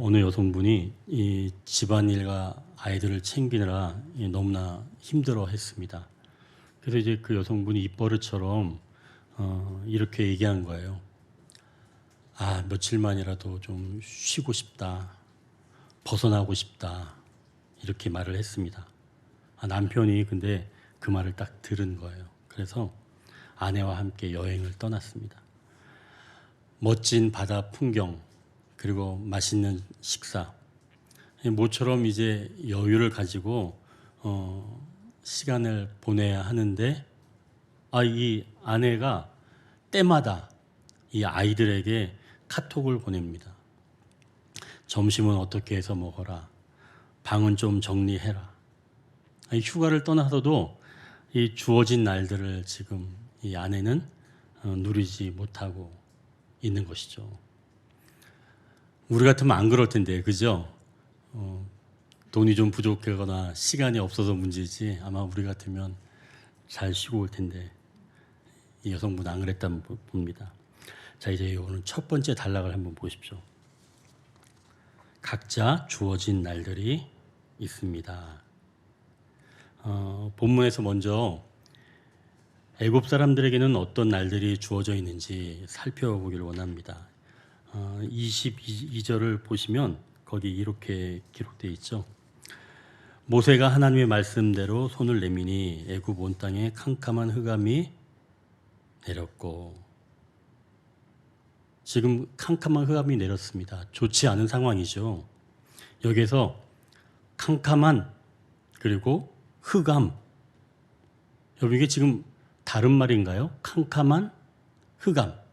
어느 여성분이 이 집안일과 아이들을 챙기느라 너무나 힘들어했습니다. 그래서 이제 그 여성분이 입버릇처럼 이렇게 얘기한 거예요. 아, 며칠만이라도 좀 쉬고 싶다, 벗어나고 싶다, 이렇게 말을 했습니다. 남편이 근데 그 말을 딱 들은 거예요. 그래서 아내와 함께 여행을 떠났습니다. 멋진 바다 풍경, 그리고 맛있는 식사, 모처럼 이제 여유를 가지고 시간을 보내야 하는데, 이 아내가 때마다 이 아이들에게 카톡을 보냅니다. 점심은 어떻게 해서 먹어라, 방은 좀 정리해라. 휴가를 떠나서도 이 주어진 날들을 지금 이 아내는 누리지 못하고 있는 것이죠. 우리 같으면 안 그럴 텐데, 그죠? 돈이 좀 부족하거나 시간이 없어서 문제지, 아마 우리 같으면 잘 쉬고 올 텐데, 이 여성분 안 그랬다면 봅니다. 자, 이제 오늘 첫 번째 단락을 한번 보십시오. 각자 주어진 날들이 있습니다. 본문에서 먼저 애굽 사람들에게는 어떤 날들이 주어져 있는지 살펴보기를 원합니다. 22절을 보시면 거기 이렇게 기록되어 있죠. 모세가 하나님의 말씀대로 손을 내미니 애굽 온 땅에 캄캄한 흑암이 내렸고, 지금 캄캄한 흑암이 내렸습니다. 좋지 않은 상황이죠. 여기에서 캄캄한 그리고 흑암, 여러분 이게 지금 다른 말인가요? 캄캄한 흑암,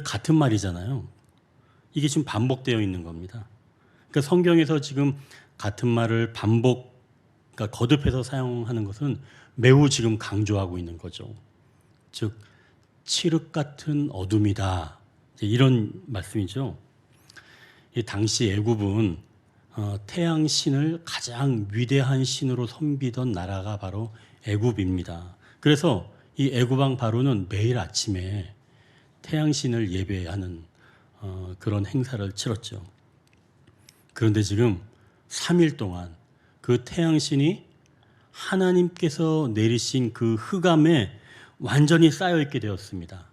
같은 말이잖아요. 이게 지금 반복되어 있는 겁니다. 그러니까 성경에서 지금 같은 말을 그러니까 거듭해서 사용하는 것은 매우 지금 강조하고 있는 거죠. 즉 칠흑 같은 어둠이다, 이런 말씀이죠. 이 당시 애굽은 태양 신을 가장 위대한 신으로 섬기던 나라가 바로 애굽입니다. 그래서 이 애굽 왕 바로는 매일 아침에 태양 신을 예배하는 그런 행사를 치렀죠. 그런데 지금 3일 동안 그 태양 신이 하나님께서 내리신 그 흑암에 완전히 쌓여 있게 되었습니다.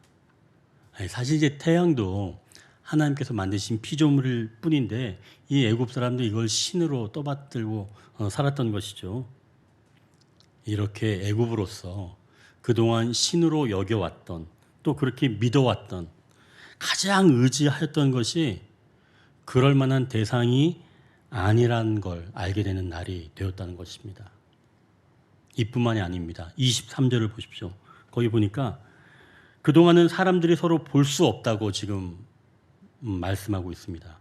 사실 이제 태양도 하나님께서 만드신 피조물일 뿐인데 이 애굽 사람들이 이걸 신으로 떠받들고 살았던 것이죠. 이렇게 애굽으로서 그동안 신으로 여겨왔던, 또 그렇게 믿어왔던, 가장 의지하였던 것이 그럴 만한 대상이 아니란 걸 알게 되는 날이 되었다는 것입니다. 이뿐만이 아닙니다. 23절을 보십시오. 거기 보니까 그동안은 사람들이 서로 볼 수 없다고 지금 말씀하고 있습니다.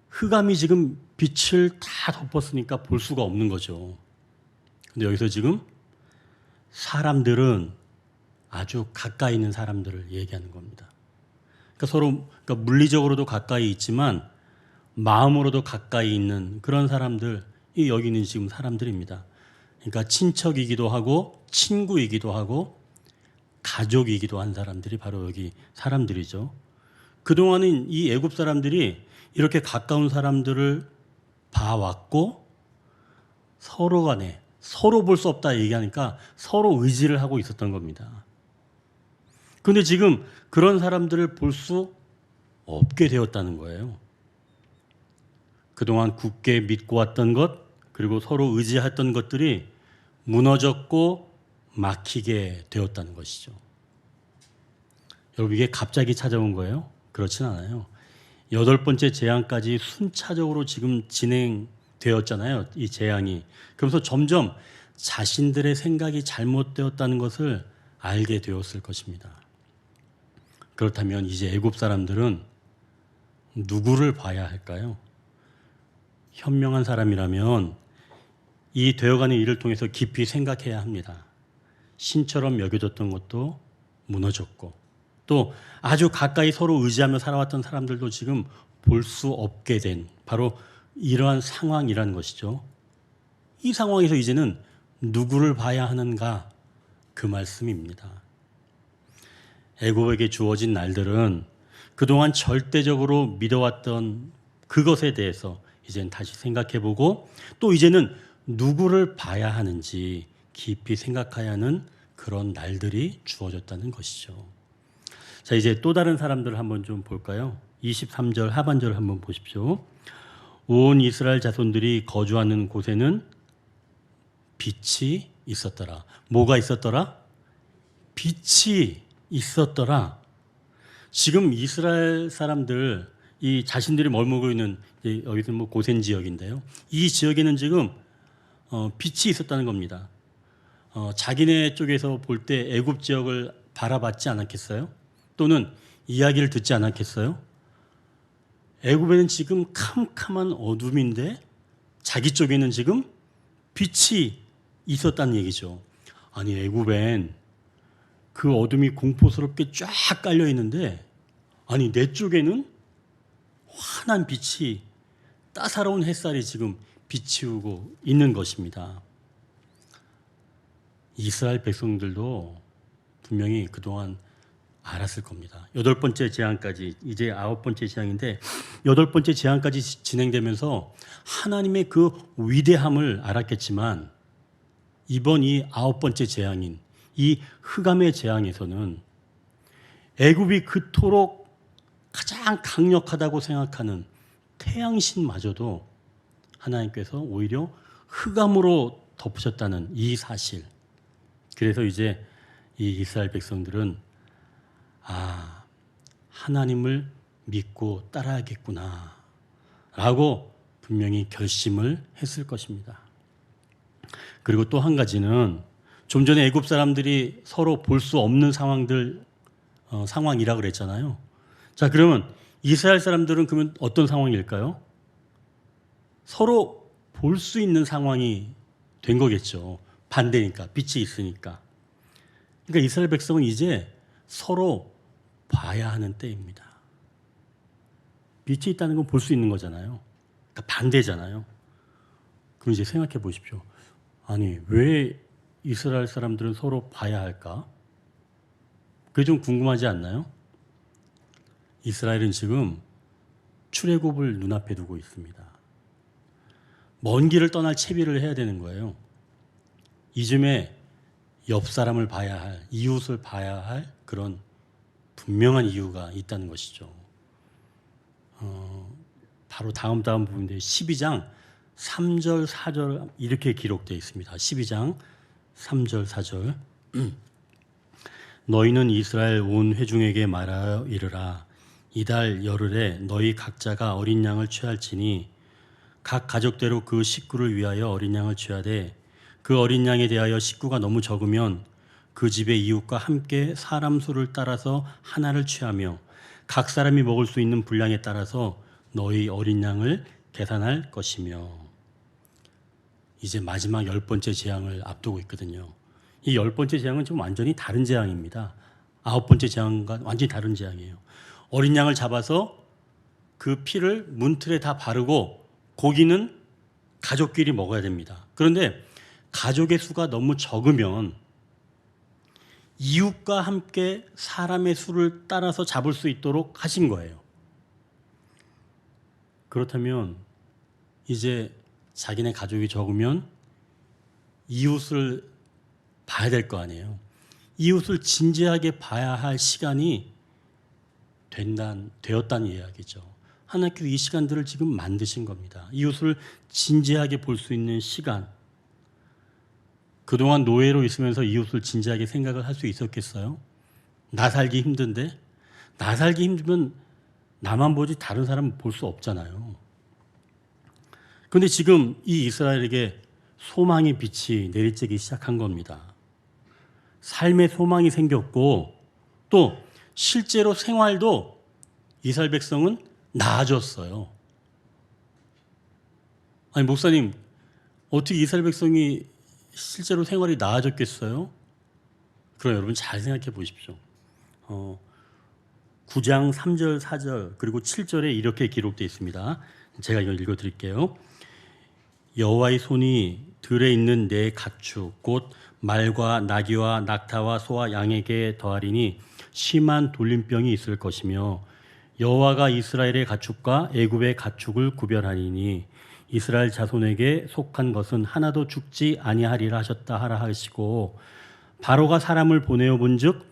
흑암이 지금 빛을 다 덮었으니까 볼 수가 없는 거죠. 근데 여기서 지금 사람들은 아주 가까이 있는 사람들을 얘기하는 겁니다. 그러니까 물리적으로도 가까이 있지만 마음으로도 가까이 있는 그런 사람들이 여기 있는 지금 사람들입니다. 그러니까 친척이기도 하고 친구이기도 하고 가족이기도 한 사람들이 바로 여기 사람들이죠. 그동안은 이 애굽 사람들이 이렇게 가까운 사람들을 봐왔고 서로 간에 서로 볼 수 없다 얘기하니까 서로 의지를 하고 있었던 겁니다. 그런데 지금 그런 사람들을 볼 수 없게 되었다는 거예요. 그동안 굳게 믿고 왔던 것, 그리고 서로 의지했던 것들이 무너졌고 막히게 되었다는 것이죠. 여러분, 이게 갑자기 찾아온 거예요? 그렇진 않아요. 8번째 재앙까지 순차적으로 지금 진행되었잖아요, 이 재앙이. 그러면서 점점 자신들의 생각이 잘못되었다는 것을 알게 되었을 것입니다. 그렇다면 이제 애굽 사람들은 누구를 봐야 할까요? 현명한 사람이라면 이 되어가는 일을 통해서 깊이 생각해야 합니다. 신처럼 여겨졌던 것도 무너졌고, 또 아주 가까이 서로 의지하며 살아왔던 사람들도 지금 볼 수 없게 된 바로 이러한 상황이라는 것이죠. 이 상황에서 이제는 누구를 봐야 하는가, 그 말씀입니다. 애굽에게 주어진 날들은 그동안 절대적으로 믿어왔던 그것에 대해서 이제는 다시 생각해보고 또 이제는 누구를 봐야 하는지 깊이 생각해야 하는 그런 날들이 주어졌다는 것이죠. 자, 이제 또 다른 사람들을 한번 좀 볼까요? 23절 하반절 한번 보십시오. 온 이스라엘 자손들이 거주하는 곳에는 빛이 있었더라. 뭐가 있었더라? 빛이 있었더라. 지금 이스라엘 사람들 이 자신들이 머물고 있는 여기서 뭐 고센 지역인데요. 이 지역에는 지금 빛이 있었다는 겁니다. 자기네 쪽에서 볼 때 애굽 지역을 바라봤지 않았겠어요? 또는 이야기를 듣지 않았겠어요? 애굽에는 지금 캄캄한 어둠인데 자기 쪽에는 지금 빛이 있었다는 얘기죠. 아니, 애굽엔 그 어둠이 공포스럽게 쫙 깔려 있는데 아니, 내 쪽에는 환한 빛이, 따사로운 햇살이 지금 비치우고 있는 것입니다. 이스라엘 백성들도 분명히 그동안 알았을 겁니다. 8번째 재앙까지, 이제 9번째 재앙인데 8번째 재앙까지 진행되면서 하나님의 그 위대함을 알았겠지만 이번 이 9번째 재앙인 이 흑암의 재앙에서는 애굽이 그토록 가장 강력하다고 생각하는 태양신마저도 하나님께서 오히려 흑암으로 덮으셨다는 이 사실. 그래서 이제 이 이스라엘 백성들은 하나님을 믿고 따라야겠구나 라고 분명히 결심을 했을 것입니다. 그리고 또 한 가지는 좀 전에 애굽 사람들이 서로 볼 수 없는 상황이라 그랬잖아요. 자, 그러면 이스라엘 사람들은 그러면 어떤 상황일까요? 서로 볼 수 있는 상황이 된 거겠죠. 반대니까, 빛이 있으니까. 그러니까 이스라엘 백성은 이제 서로 봐야 하는 때입니다. 빛이 있다는 건 볼 수 있는 거잖아요. 그러니까 반대잖아요. 그럼 이제 생각해 보십시오. 아니, 왜 이스라엘 사람들은 서로 봐야 할까? 그게 좀 궁금하지 않나요? 이스라엘은 지금 출애굽을 눈앞에 두고 있습니다. 먼 길을 떠날 채비를 해야 되는 거예요. 이쯤에 옆 사람을 봐야 할, 이웃을 봐야 할 그런 분명한 이유가 있다는 것이죠. 바로 다음 부분인데 12장 3절 4절 이렇게 기록되어 있습니다. 12장 3절 4절 너희는 이스라엘 온 회중에게 말하여 이르라. 이달 열흘에 너희 각자가 어린 양을 취할지니 각 가족대로 그 식구를 위하여 어린 양을 취하되 그 어린 양에 대하여 식구가 너무 적으면 그 집의 이웃과 함께 사람 수를 따라서 하나를 취하며 각 사람이 먹을 수 있는 분량에 따라서 너희 어린 양을 계산할 것이며. 이제 마지막 10번째 재앙을 앞두고 있거든요. 이 10번째 재앙은 좀 완전히 다른 재앙입니다. 9번째 재앙과 완전히 다른 재앙이에요. 어린 양을 잡아서 그 피를 문틀에 다 바르고 고기는 가족끼리 먹어야 됩니다. 그런데 가족의 수가 너무 적으면 이웃과 함께 사람의 수를 따라서 잡을 수 있도록 하신 거예요. 그렇다면 이제 자기네 가족이 적으면 이웃을 봐야 될 거 아니에요. 이웃을 진지하게 봐야 할 시간이 되었다는 이야기죠. 하나님께서 이 시간들을 지금 만드신 겁니다. 이웃을 진지하게 볼 수 있는 시간. 그동안 노예로 있으면서 이웃을 진지하게 생각을 할 수 있었겠어요? 나 살기 힘든데? 나 살기 힘들면 나만 보지 다른 사람은 볼 수 없잖아요. 그런데 지금 이 이스라엘에게 소망의 빛이 내리쬐기 시작한 겁니다. 삶의 소망이 생겼고 또 실제로 생활도 이스라엘 백성은 나아졌어요. 아니, 목사님, 어떻게 이스라엘 백성이 실제로 생활이 나아졌겠어요? 그럼 여러분 잘 생각해 보십시오. 9장 3절 4절 그리고 7절에 이렇게 기록되어 있습니다. 제가 이거 읽어드릴게요. 여호와의 손이 들에 있는 내 가축 곧 말과 나귀와 낙타와 소와 양에게 더하리니 심한 돌림병이 있을 것이며 여호와가 이스라엘의 가축과 애굽의 가축을 구별하리니 이스라엘 자손에게 속한 것은 하나도 죽지 아니하리라 하셨다 하라 하시고 바로가 사람을 보내어 본즉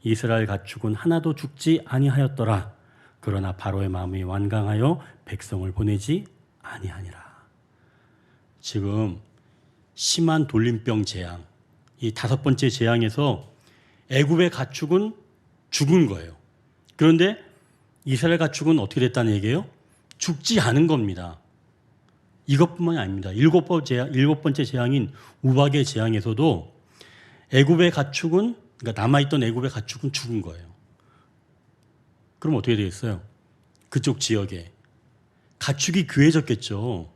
이스라엘 가축은 하나도 죽지 아니하였더라. 그러나 바로의 마음이 완강하여 백성을 보내지 아니하니라. 지금 심한 돌림병 재앙, 이 5번째 재앙에서 애굽의 가축은 죽은 거예요. 그런데 이스라엘 가축은 어떻게 됐다는 얘기예요? 죽지 않은 겁니다. 이것뿐만이 아닙니다. 7번째 재앙인 우박의 재앙에서도 애굽의 가축은, 그러니까 남아있던 애굽의 가축은 죽은 거예요. 그럼 어떻게 되겠어요? 그쪽 지역에 가축이 귀해졌겠죠.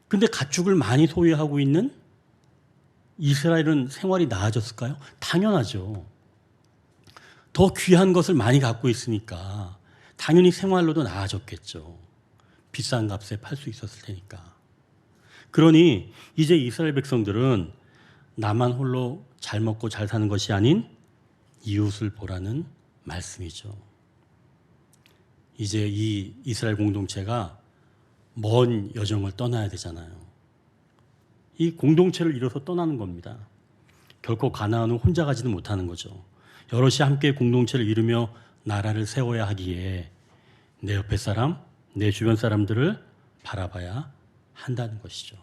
근데 가축을 많이 소유하고 있는 이스라엘은 생활이 나아졌을까요? 당연하죠. 더 귀한 것을 많이 갖고 있으니까 당연히 생활로도 나아졌겠죠. 비싼 값에 팔 수 있었을 테니까. 그러니 이제 이스라엘 백성들은 나만 홀로 잘 먹고 잘 사는 것이 아닌 이웃을 보라는 말씀이죠. 이제 이 이스라엘 공동체가 먼 여정을 떠나야 되잖아요. 이 공동체를 이뤄서 떠나는 겁니다. 결코 가나안은 혼자 가지는 못하는 거죠. 여럿이 함께 공동체를 이루며 나라를 세워야 하기에 내 옆에 사람, 내 주변 사람들을 바라봐야 한다는 것이죠.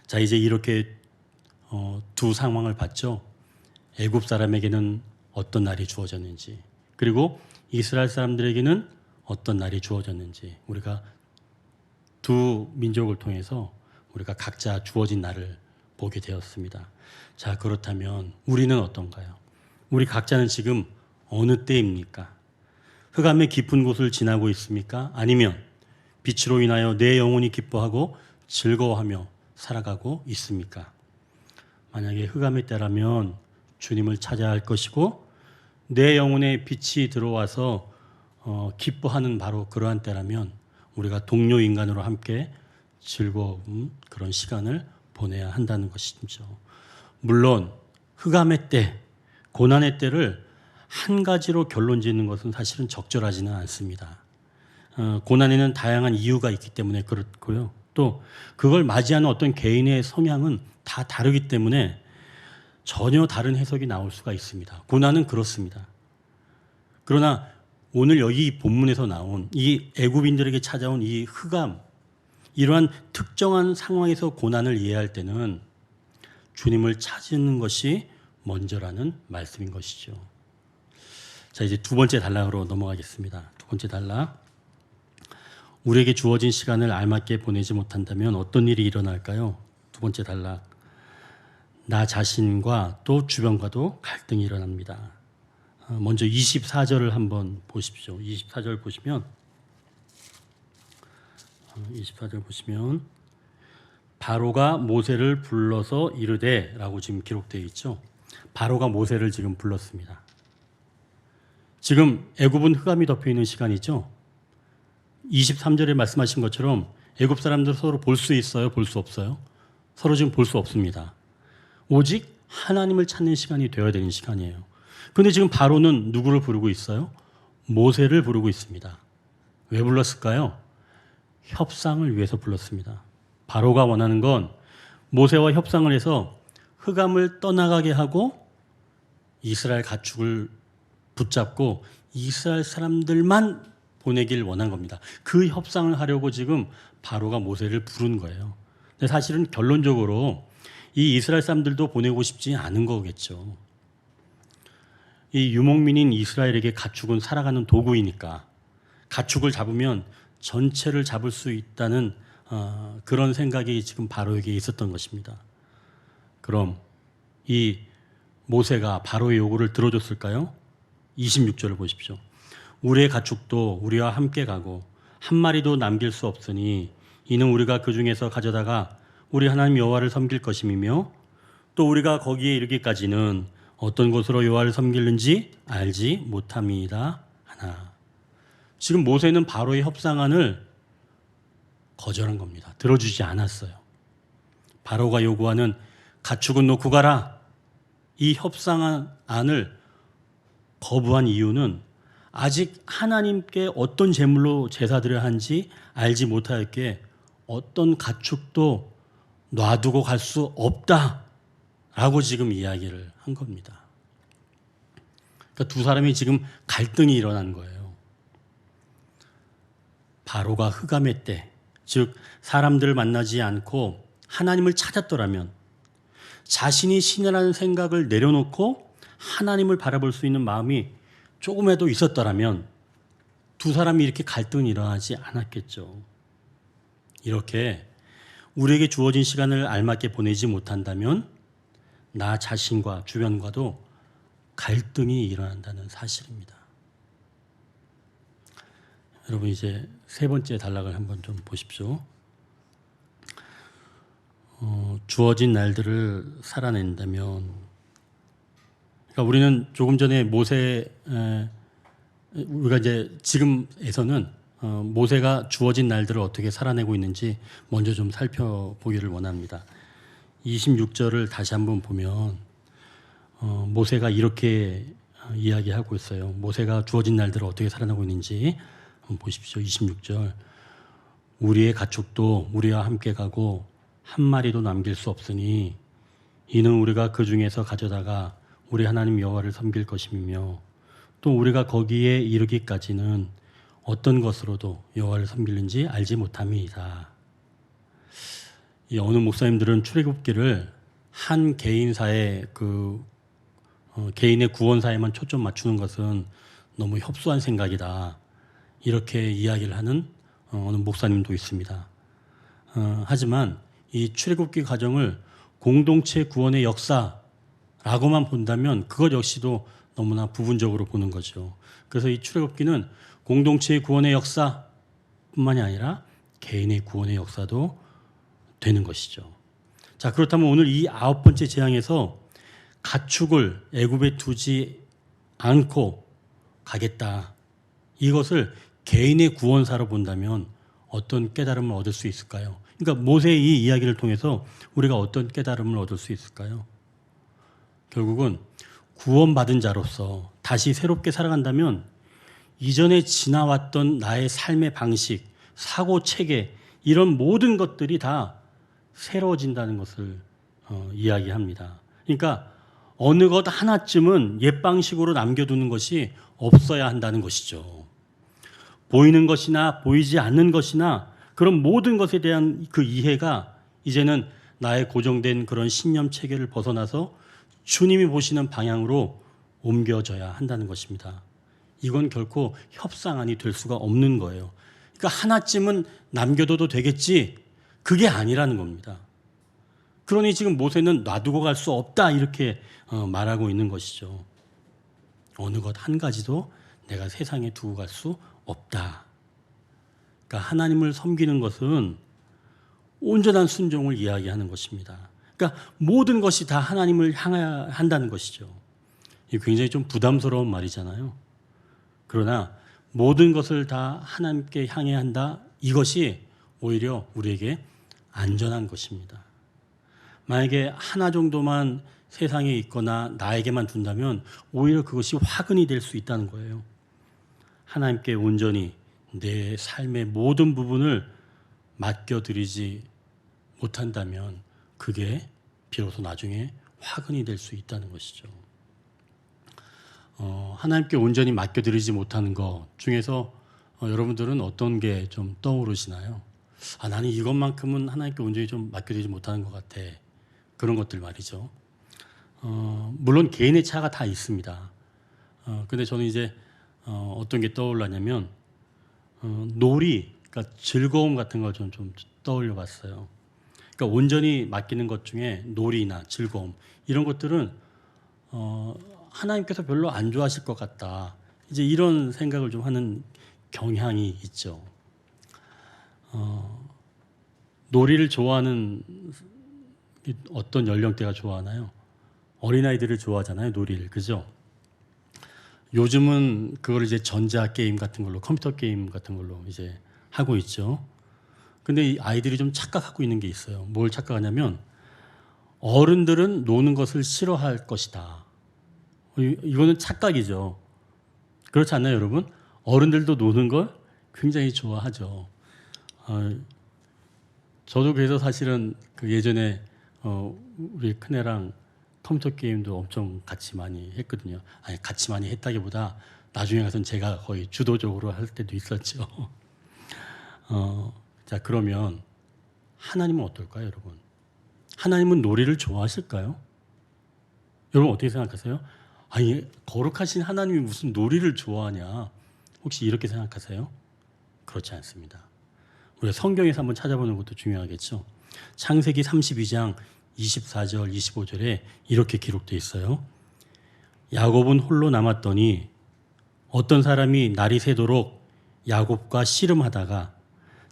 자, 이제 이렇게 두 상황을 봤죠. 애굽 사람에게는 어떤 날이 주어졌는지, 그리고 이스라엘 사람들에게는 어떤 날이 주어졌는지, 우리가 두 민족을 통해서 우리가 각자 주어진 날을 보게 되었습니다. 자, 그렇다면 우리는 어떤가요? 우리 각자는 지금 어느 때입니까? 흑암의 깊은 곳을 지나고 있습니까? 아니면 빛으로 인하여 내 영혼이 기뻐하고 즐거워하며 살아가고 있습니까? 만약에 흑암의 때라면 주님을 찾아야 할 것이고 내 영혼에 빛이 들어와서 기뻐하는 바로 그러한 때라면 우리가 동료 인간으로 함께 즐거운 그런 시간을 보내야 한다는 것이죠. 물론 흑암의 때, 고난의 때를 한 가지로 결론 짓는 것은 사실은 적절하지는 않습니다. 고난에는 다양한 이유가 있기 때문에 그렇고요. 또 그걸 맞이하는 어떤 개인의 성향은 다 다르기 때문에 전혀 다른 해석이 나올 수가 있습니다. 고난은 그렇습니다. 그러나 오늘 여기 본문에서 나온 이 애굽인들에게 찾아온 이 흑암, 이러한 특정한 상황에서 고난을 이해할 때는 주님을 찾는 것이 먼저라는 말씀인 것이죠. 자, 이제 두 번째 단락으로 넘어가겠습니다. 두 번째 단락. 우리에게 주어진 시간을 알맞게 보내지 못한다면 어떤 일이 일어날까요? 두 번째 단락. 나 자신과 또 주변과도 갈등이 일어납니다. 먼저 24절을 한번 보십시오. 24절 보시면 바로가 모세를 불러서 이르되 라고 지금 기록되어 있죠. 바로가 모세를 지금 불렀습니다. 지금 애굽은 흑암이 덮여있는 시간이죠. 23절에 말씀하신 것처럼 애굽 사람들 서로 볼 수 있어요? 볼 수 없어요? 서로 지금 볼 수 없습니다. 오직 하나님을 찾는 시간이 되어야 되는 시간이에요. 그런데 지금 바로는 누구를 부르고 있어요? 모세를 부르고 있습니다. 왜 불렀을까요? 협상을 위해서 불렀습니다. 바로가 원하는 건 모세와 협상을 해서 흑암을 떠나가게 하고 이스라엘 가축을 붙잡고 이스라엘 사람들만 보내길 원한 겁니다. 그 협상을 하려고 지금 바로가 모세를 부른 거예요. 근데 사실은 결론적으로 이 이스라엘 사람들도 보내고 싶지 않은 거겠죠. 이 유목민인 이스라엘에게 가축은 살아가는 도구이니까 가축을 잡으면 전체를 잡을 수 있다는 그런 생각이 지금 바로에게 있었던 것입니다. 그럼 이 모세가 바로의 요구를 들어줬을까요? 26절을 보십시오. 우리의 가축도 우리와 함께 가고 한 마리도 남길 수 없으니 이는 우리가 그 중에서 가져다가 우리 하나님 여호와를 섬길 것임이며 또 우리가 거기에 이르기까지는 어떤 곳으로 여호와를 섬기는지 알지 못함이다 하나. 지금 모세는 바로의 협상안을 거절한 겁니다. 들어주지 않았어요. 바로가 요구하는 가축은 놓고 가라, 이 협상안을 거부한 이유는 아직 하나님께 어떤 제물로 제사 드려야 하는지 알지 못하였기에 어떤 가축도 놔두고 갈 수 없다라고 지금 이야기를 한 겁니다. 그러니까 두 사람이 지금 갈등이 일어난 거예요. 바로가 흑암의 때, 즉 사람들을 만나지 않고 하나님을 찾았더라면, 자신이 신이라는 생각을 내려놓고 하나님을 바라볼 수 있는 마음이 조금이라도 있었더라면 두 사람이 이렇게 갈등이 일어나지 않았겠죠. 이렇게 우리에게 주어진 시간을 알맞게 보내지 못한다면 나 자신과 주변과도 갈등이 일어난다는 사실입니다. 여러분, 이제 세 번째 단락을 한번 좀 보십시오. 주어진 날들을 살아낸다면, 그러니까 우리는 조금 전에 우리가 이제 지금에서는 모세가 주어진 날들을 어떻게 살아내고 있는지 먼저 좀 살펴보기를 원합니다. 26절을 다시 한번 보면 모세가 이렇게 이야기하고 있어요. 모세가 주어진 날들을 어떻게 살아내고 있는지 한번 보십시오. 26절. 우리의 가축도 우리와 함께 가고 한 마리도 남길 수 없으니 이는 우리가 그 중에서 가져다가 우리 하나님 여호와를 섬길 것이며 또 우리가 거기에 이르기까지는 어떤 것으로도 여호와를 섬기는지 알지 못함이다. 이 어느 목사님들은 출애굽기를 한 개인사의 개인의 구원사에만 초점 맞추는 것은 너무 협소한 생각이다. 이렇게 이야기를 하는 어느 목사님도 있습니다. 하지만 이 출애굽기 과정을 공동체 구원의 역사라고만 본다면 그것 역시도 너무나 부분적으로 보는 거죠. 그래서 이 출애굽기는 공동체의 구원의 역사뿐만이 아니라 개인의 구원의 역사도 되는 것이죠. 자, 그렇다면 오늘 이 9번째 재앙에서 가축을 애굽에 두지 않고 가겠다. 이것을 개인의 구원사로 본다면 어떤 깨달음을 얻을 수 있을까요? 그러니까 모세의 이 이야기를 통해서 우리가 어떤 깨달음을 얻을 수 있을까요? 결국은 구원받은 자로서 다시 새롭게 살아간다면 이전에 지나왔던 나의 삶의 방식, 사고 체계, 이런 모든 것들이 다 새로워진다는 것을 이야기합니다. 그러니까 어느 것 하나쯤은 옛 방식으로 남겨두는 것이 없어야 한다는 것이죠. 보이는 것이나 보이지 않는 것이나 그런 모든 것에 대한 그 이해가 이제는 나의 고정된 그런 신념 체계를 벗어나서 주님이 보시는 방향으로 옮겨져야 한다는 것입니다. 이건 결코 협상안이 될 수가 없는 거예요. 그러니까 하나쯤은 남겨둬도 되겠지, 그게 아니라는 겁니다. 그러니 지금 모세는 놔두고 갈 수 없다 이렇게 말하고 있는 것이죠. 어느 것 한 가지도 내가 세상에 두고 갈 수 없다. 그러니까 하나님을 섬기는 것은 온전한 순종을 이야기하는 것입니다. 그러니까 모든 것이 다 하나님을 향해야 한다는 것이죠. 이게 굉장히 좀 부담스러운 말이잖아요. 그러나 모든 것을 다 하나님께 향해야 한다. 이것이 오히려 우리에게 안전한 것입니다. 만약에 하나 정도만 세상에 있거나 나에게만 둔다면 오히려 그것이 화근이 될 수 있다는 거예요. 하나님께 온전히 내 삶의 모든 부분을 맡겨드리지 못한다면 그게 비로소 나중에 화근이 될 수 있다는 것이죠. 하나님께 온전히 맡겨드리지 못하는 것 중에서 여러분들은 어떤 게 좀 떠오르시나요? 나는 이것만큼은 하나님께 온전히 좀 맡겨드리지 못하는 것 같아. 그런 것들 말이죠. 물론 개인의 차가 다 있습니다. 근데 저는 이제 어떤 게 떠올랐냐면 놀이, 그러니까 즐거움 같은 걸 좀 떠올려 봤어요. 그러니까 온전히 맡기는 것 중에 놀이나 즐거움 이런 것들은 하나님께서 별로 안 좋아하실 것 같다. 이제 이런 생각을 좀 하는 경향이 있죠. 놀이를 좋아하는 어떤 연령대가 좋아하나요? 어린아이들을 좋아하잖아요, 놀이를. 그죠? 요즘은 그걸 이제 전자 게임 같은 걸로, 컴퓨터 게임 같은 걸로 이제 하고 있죠. 근데 이 아이들이 좀 착각하고 있는 게 있어요. 뭘 착각하냐면 어른들은 노는 것을 싫어할 것이다. 이거는 착각이죠. 그렇지 않나요, 여러분? 어른들도 노는 걸 굉장히 좋아하죠. 저도 그래서 사실은 그 예전에 우리 큰애랑 컴퓨터 게임도 엄청 같이 많이 했거든요. 아니, 같이 많이 했다기보다 나중에 가서는 제가 거의 주도적으로 할 때도 있었죠. 자, 그러면 하나님은 어떨까요, 여러분? 하나님은 놀이를 좋아하실까요? 여러분 어떻게 생각하세요? 아니, 거룩하신 하나님이 무슨 놀이를 좋아하냐? 혹시 이렇게 생각하세요? 그렇지 않습니다. 우리가 성경에서 한번 찾아보는 것도 중요하겠죠. 창세기 32장 24절, 25절에 이렇게 기록되어 있어요. 야곱은 홀로 남았더니 어떤 사람이 날이 새도록 야곱과 씨름하다가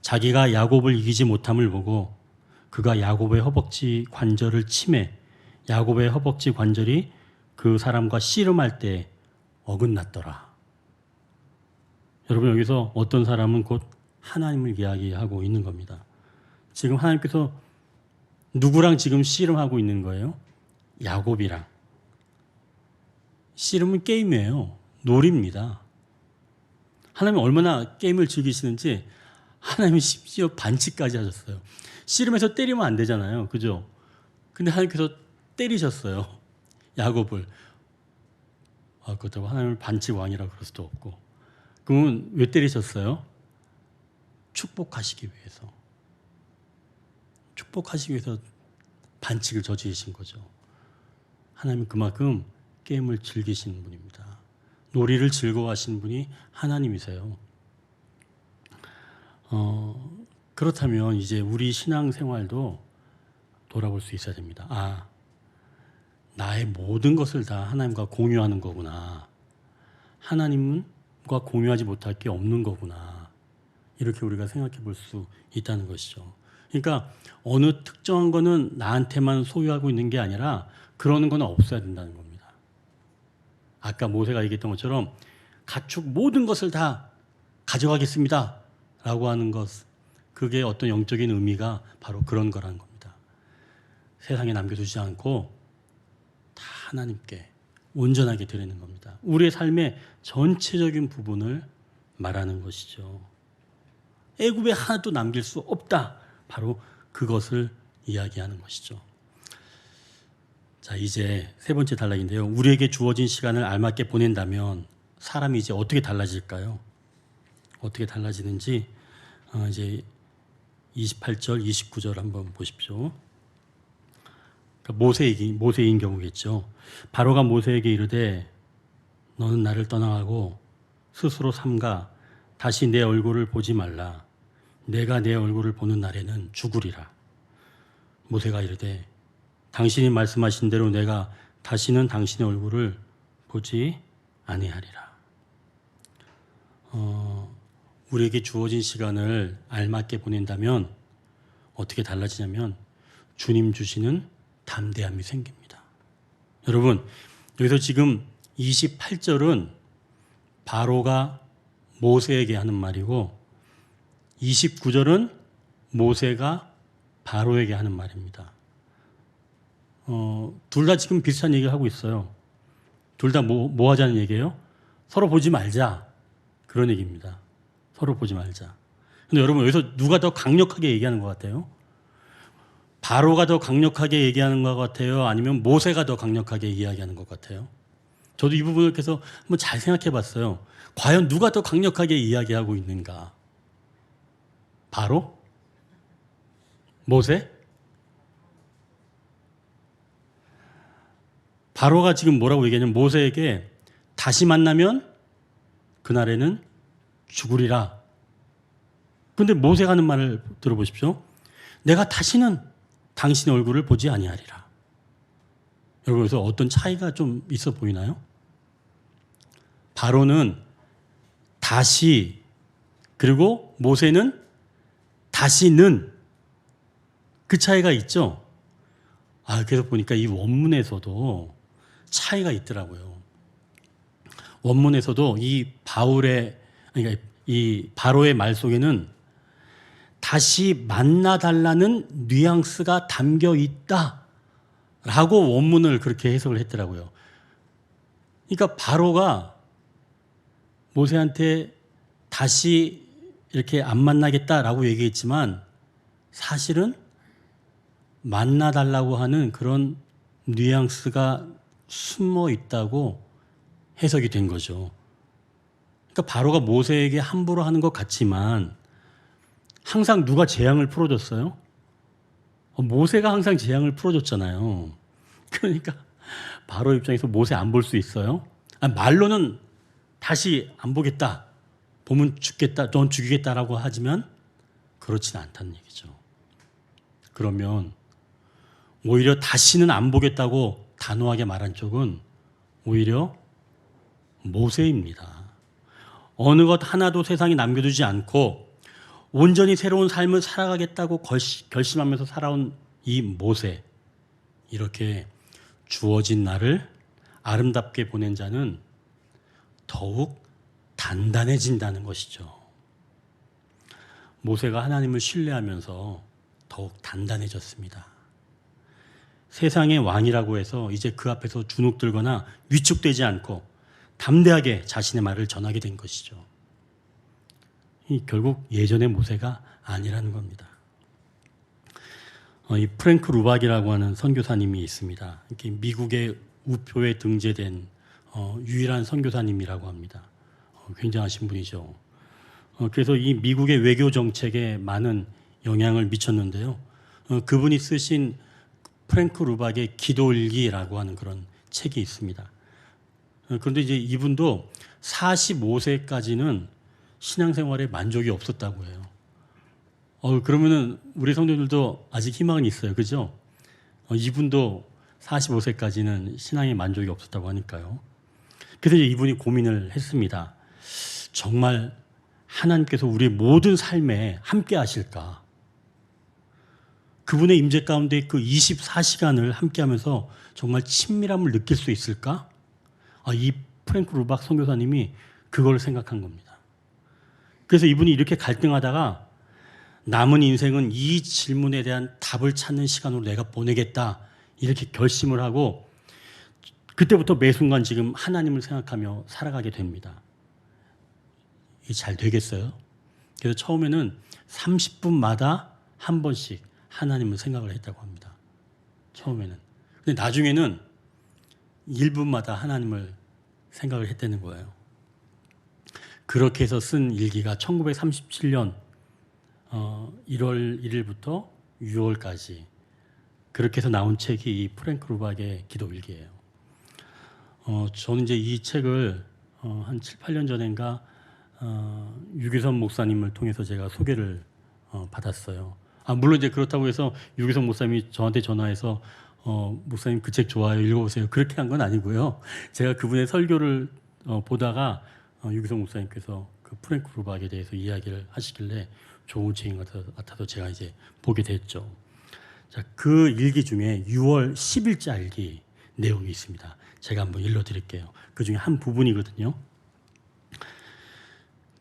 자기가 야곱을 이기지 못함을 보고 그가 야곱의 허벅지 관절을 치매 야곱의 허벅지 관절이 그 사람과 씨름할 때 어긋났더라. 여러분, 여기서 어떤 사람은 곧 하나님을 이야기하고 있는 겁니다. 지금 하나님께서 누구랑 지금 씨름하고 있는 거예요? 야곱이랑. 씨름은 게임이에요. 놀이입니다. 하나님은 얼마나 게임을 즐기시는지 하나님이 심지어 반칙까지 하셨어요. 씨름해서 때리면 안 되잖아요. 그죠? 근데 하나님께서 때리셨어요. 야곱을. 그렇다고 하나님을 반칙 왕이라고 그럴 수도 없고. 그러면 왜 때리셨어요? 축복하시기 위해서. 축복하시기 위해서 반칙을 저지르신 거죠. 하나님은 그만큼 게임을 즐기시는 분입니다. 놀이를 즐거워하시는 분이 하나님이세요. 그렇다면 이제 우리 신앙생활도 돌아볼 수 있어야 됩니다. 나의 모든 것을 다 하나님과 공유하는 거구나. 하나님과 공유하지 못할 게 없는 거구나. 이렇게 우리가 생각해 볼 수 있다는 것이죠. 그러니까 어느 특정한 거는 나한테만 소유하고 있는 게 아니라 그러는 거는 없어야 된다는 겁니다. 아까 모세가 얘기했던 것처럼 가축 모든 것을 다 가져가겠습니다 라고 하는 것, 그게 어떤 영적인 의미가 바로 그런 거라는 겁니다. 세상에 남겨두지 않고 다 하나님께 온전하게 드리는 겁니다. 우리의 삶의 전체적인 부분을 말하는 것이죠. 애굽에 하나도 남길 수 없다. 바로 그것을 이야기하는 것이죠. 자, 이제 세 번째 단락인데요. 우리에게 주어진 시간을 알맞게 보낸다면 사람이 이제 어떻게 달라질까요? 어떻게 달라지는지 이제 28절, 29절 한번 보십시오. 모세인 경우겠죠. 바로가 모세에게 이르되 너는 나를 떠나가고 스스로 삼가 다시 내 얼굴을 보지 말라. 내가 내 얼굴을 보는 날에는 죽으리라. 모세가 이르되 당신이 말씀하신 대로 내가 다시는 당신의 얼굴을 보지 아니하리라. 우리에게 주어진 시간을 알맞게 보낸다면 어떻게 달라지냐면 주님 주시는 담대함이 생깁니다. 여러분, 여기서 지금 28절은 바로가 모세에게 하는 말이고 29절은 모세가 바로에게 하는 말입니다. 둘 다 지금 비슷한 얘기를 하고 있어요. 둘 다 뭐 하자는 얘기예요? 서로 보지 말자. 그런 얘기입니다. 서로 보지 말자. 근데 여러분, 여기서 누가 더 강력하게 얘기하는 것 같아요? 바로가 더 강력하게 얘기하는 것 같아요? 아니면 모세가 더 강력하게 이야기하는 것 같아요? 저도 이 부분을 계속 한번 잘 생각해 봤어요. 과연 누가 더 강력하게 이야기하고 있는가? 바로? 모세? 바로가 지금 뭐라고 얘기하냐면 모세에게 다시 만나면 그날에는 죽으리라. 그런데 모세가 하는 말을 들어보십시오. 내가 다시는 당신의 얼굴을 보지 아니하리라. 여러분, 여기서 어떤 차이가 좀 있어 보이나요? 바로는 다시, 그리고 모세는 다시는, 그 차이가 있죠. 그래서 보니까 이 원문에서도 차이가 있더라고요. 원문에서도 그러니까 이 바로의 말 속에는 다시 만나달라는 뉘앙스가 담겨 있다라고 원문을 그렇게 해석을 했더라고요. 그러니까 바로가 모세한테 다시 이렇게 안 만나겠다라고 얘기했지만 사실은 만나달라고 하는 그런 뉘앙스가 숨어 있다고 해석이 된 거죠. 그러니까 바로가 모세에게 함부로 하는 것 같지만 항상 누가 재앙을 풀어줬어요? 모세가 항상 재앙을 풀어줬잖아요. 그러니까 바로 입장에서 모세 안 볼 수 있어요? 말로는 다시 안 보겠다, 보면 죽겠다, 넌 죽이겠다라고 하지만 그렇지는 않다는 얘기죠. 그러면 오히려 다시는 안 보겠다고 단호하게 말한 쪽은 오히려 모세입니다. 어느 것 하나도 세상에 남겨두지 않고 온전히 새로운 삶을 살아가겠다고 결심하면서 살아온 이 모세, 이렇게 주어진 날을 아름답게 보낸 자는 더욱 단단해진다는 것이죠. 모세가 하나님을 신뢰하면서 더욱 단단해졌습니다. 세상의 왕이라고 해서 이제 그 앞에서 주눅들거나 위축되지 않고 담대하게 자신의 말을 전하게 된 것이죠. 결국 예전의 모세가 아니라는 겁니다. 이 프랭크 루박이라고 하는 선교사님이 있습니다. 미국의 우표에 등재된 유일한 선교사님이라고 합니다. 굉장하신 분이죠. 그래서 이 미국의 외교 정책에 많은 영향을 미쳤는데요. 그분이 쓰신 프랭크 루박의 기도일기라고 하는 그런 책이 있습니다. 그런데 이제 이분도 45세까지는 신앙생활에 만족이 없었다고 해요. 그러면은 우리 성도들도 아직 희망은 있어요. 그죠? 이분도 45세까지는 신앙에 만족이 없었다고 하니까요. 그래서 이제 이분이 고민을 했습니다. 정말 하나님께서 우리의 모든 삶에 함께 하실까? 그분의 임재 가운데 그 24시간을 함께 하면서 정말 친밀함을 느낄 수 있을까? 이 프랭크 루박 선교사님이 그걸 생각한 겁니다. 그래서 이분이 이렇게 갈등하다가 남은 인생은 이 질문에 대한 답을 찾는 시간으로 내가 보내겠다, 이렇게 결심을 하고 그때부터 매 순간 지금 하나님을 생각하며 살아가게 됩니다. 이게 잘 되겠어요? 그래서 처음에는 30분마다 한 번씩 하나님을 생각을 했다고 합니다. 처음에는. 근데 나중에는 1분마다 하나님을 생각을 했다는 거예요. 그렇게 해서 쓴 일기가 1937년 1월 1일부터 6월까지 그렇게 해서 나온 책이 이 프랭크 루박의 기도일기예요. 저는 이제 이 책을 한 7, 8년 전인가 유기선 목사님을 통해서 제가 소개를 받았어요. 물론 이제 그렇다고 해서 유기선 목사님이 저한테 전화해서 목사님 그 책 좋아요, 읽어보세요, 그렇게 한 건 아니고요. 제가 그분의 설교를 보다가 유기선 목사님께서 그 프랭크 루박에 대해서 이야기를 하시길래 좋은 책인 것 같아서 제가 이제 보게 됐죠. 자, 그 일기 중에 6월 10일자 일기 내용이 있습니다. 제가 한번 읽어드릴게요. 그 중에 한 부분이거든요.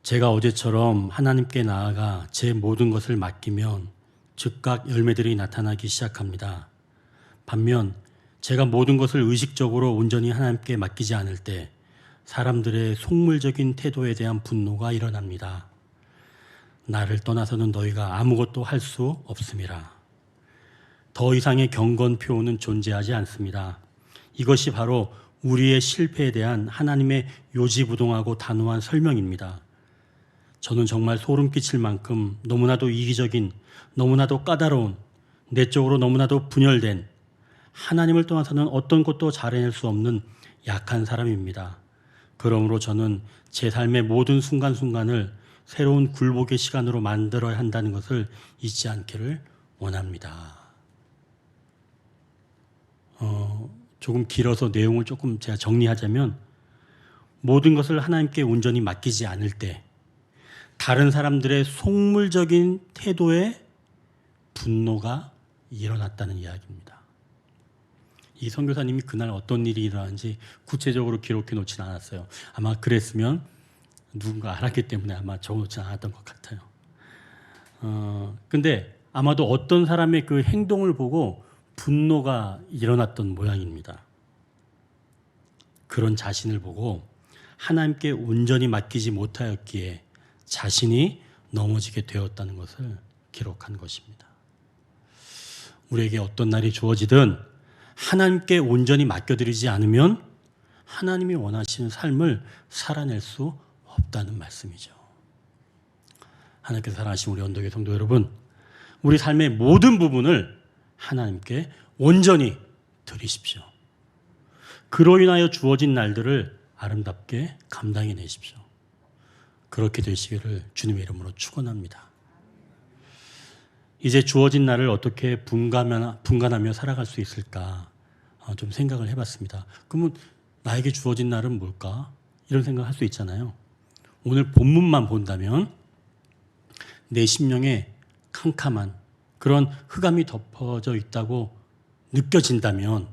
제가 어제처럼 하나님께 나아가 제 모든 것을 맡기면 즉각 열매들이 나타나기 시작합니다. 반면 제가 모든 것을 의식적으로 온전히 하나님께 맡기지 않을 때 사람들의 속물적인 태도에 대한 분노가 일어납니다. 나를 떠나서는 너희가 아무것도 할 수 없음이라. 더 이상의 경건표현은 존재하지 않습니다. 이것이 바로 우리의 실패에 대한 하나님의 요지부동하고 단호한 설명입니다. 저는 정말 소름 끼칠 만큼 너무나도 이기적인, 너무나도 까다로운, 내적으로 너무나도 분열된, 하나님을 떠나서는 어떤 것도 잘해낼 수 없는 약한 사람입니다. 그러므로 저는 제 삶의 모든 순간순간을 새로운 굴복의 시간으로 만들어야 한다는 것을 잊지 않기를 원합니다. 조금 길어서 내용을 조금 제가 정리하자면, 모든 것을 하나님께 온전히 맡기지 않을 때 다른 사람들의 속물적인 태도에 분노가 일어났다는 이야기입니다. 이 선교사님이 그날 어떤 일이 일어났는지 구체적으로 기록해 놓지는 않았어요. 아마 그랬으면 누군가 알았기 때문에 아마 적어놓지 않았던 것 같아요. 근데 아마도 어떤 사람의 그 행동을 보고 분노가 일어났던 모양입니다. 그런 자신을 보고 하나님께 온전히 맡기지 못하였기에 자신이 넘어지게 되었다는 것을 기록한 것입니다. 우리에게 어떤 날이 주어지든 하나님께 온전히 맡겨드리지 않으면 하나님이 원하시는 삶을 살아낼 수 없다는 말씀이죠. 하나님께서 사랑하신 우리 언덕의 성도 여러분, 우리 삶의 모든 부분을 하나님께 온전히 드리십시오. 그로 인하여 주어진 날들을 아름답게 감당해 내십시오. 그렇게 되시기를 주님의 이름으로 축원합니다. 이제 주어진 날을 어떻게 분간하며 살아갈 수 있을까 좀 생각을 해봤습니다. 그러면 나에게 주어진 날은 뭘까? 이런 생각을 할 수 있잖아요. 오늘 본문만 본다면 내 심령에 캄캄한 그런 흑암이 덮어져 있다고 느껴진다면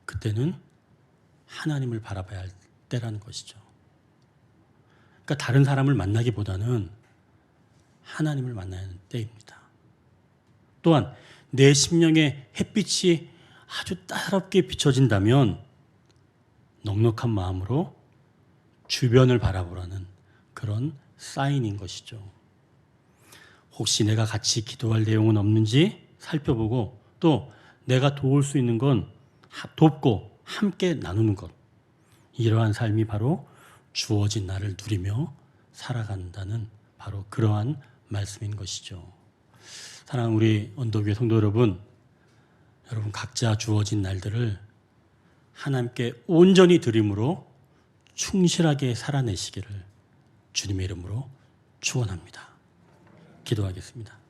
그때는 하나님을 바라봐야 할 때라는 것이죠. 그러니까 다른 사람을 만나기보다는 하나님을 만나야 하는 때입니다. 또한 내 심령에 햇빛이 아주 따사롭게 비춰진다면 넉넉한 마음으로 주변을 바라보라는 그런 사인인 것이죠. 혹시 내가 같이 기도할 내용은 없는지 살펴보고 또 내가 도울 수 있는 건 돕고 함께 나누는 것. 이러한 삶이 바로 주어진 날을 누리며 살아간다는 바로 그러한 말씀인 것이죠. 사랑하는 우리 언덕위의 성도 여러분 각자 주어진 날들을 하나님께 온전히 드림으로 충실하게 살아내시기를 주님의 이름으로 축원합니다. 기도하겠습니다.